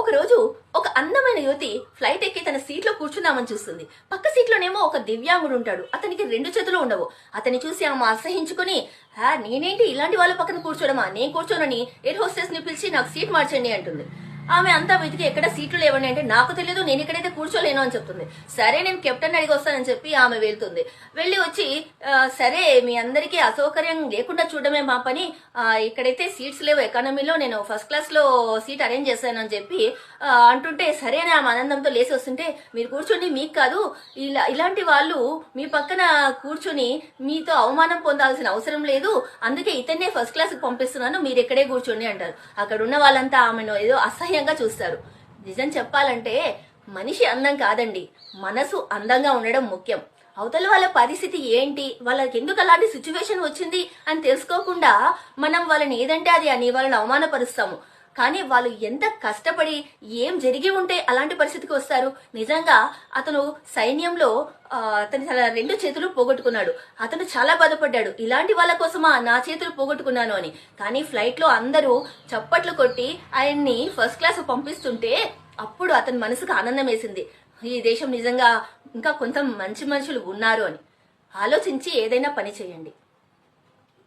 ఒకరోజు ఒక అందమైన యువతి ఫ్లైట్ ఎక్కి తన సీట్లో కూర్చుందామని చూస్తుంది. పక్క సీట్లోనేమో ఒక దివ్యాంగుడు ఉంటాడు. అతనికి 2 చేతులు ఉండవు. అతన్ని చూసి ఆమె అసహించుకుని, నేనేంటి ఇలాంటి వాళ్ళ పక్కన కూర్చోడమా, నేను కూర్చోనని ఎయిర్ హోస్టెస్ ని పిలిచి నాకు సీట్ మార్చండి అంటుంది. ఆమె అంతా వెతికి ఎక్కడ సీట్లు లేవండి అంటే, నాకు తెలియదు, నేను ఇక్కడైతే కూర్చోలేను అని చెప్తుంది. సరే నేను కెప్టెన్ అడిగి వస్తానని చెప్పి ఆమె వెళ్తుంది. వెళ్ళి వచ్చి, సరే మీ అందరికీ అసౌకర్యం లేకుండా చూడడమే మా పని, ఇక్కడైతే సీట్స్ లేవు ఎకానమీలో, నేను ఫస్ట్ క్లాస్ లో సీట్ అరేంజ్ చేశానని చెప్పి అంటుంటే, సరే అని ఆమె ఆనందంతో లేచి వస్తుంటే, మీరు కూర్చొని, మీకు కాదు ఇలాంటి వాళ్ళు మీ పక్కన కూర్చొని మీతో అవమానం పొందాల్సిన అవసరం లేదు, అందుకే ఇతన్నే ఫస్ట్ క్లాస్ కి పంపిస్తున్నాను, మీరు ఇక్కడే కూర్చోండి అంటారు. అక్కడ ఉన్న వాళ్ళంతా ఆమెను ఏదో అసహ్యంగా చూస్తారు. నిజం చెప్పాలంటే మనిషి అందం కాదండి, మనసు అందంగా ఉండడం ముఖ్యం. అవతల వాళ్ళ పరిస్థితి ఏంటి, వాళ్ళకి ఎందుకు అలాంటి సిచ్యువేషన్ వచ్చింది అని తెలుసుకోకుండా మనం వాళ్ళని ఏదంటే అది అని వాళ్ళని అవమానపరుస్తాము. కానీ వాళ్ళు ఎంత కష్టపడి ఏం జరిగి ఉంటే అలాంటి పరిస్థితికి వస్తారు. నిజంగా అతను సైన్యంలో అతని 2 చేతులు పోగొట్టుకున్నాడు. అతను చాలా బాధపడ్డాడు, ఇలాంటి వాళ్ళ కోసమా నా చేతులు పోగొట్టుకున్నాను అని. కానీ ఫ్లైట్ లో అందరూ చప్పట్లు కొట్టి ఆయన్ని ఫస్ట్ క్లాస్ పంపిస్తుంటే అప్పుడు అతని మనసుకు ఆనందం వేసింది. ఈ దేశం నిజంగా ఇంకా కొంత మంచి మనుషులు ఉన్నారు అని. ఆలోచించి ఏదైనా పని చేయండి.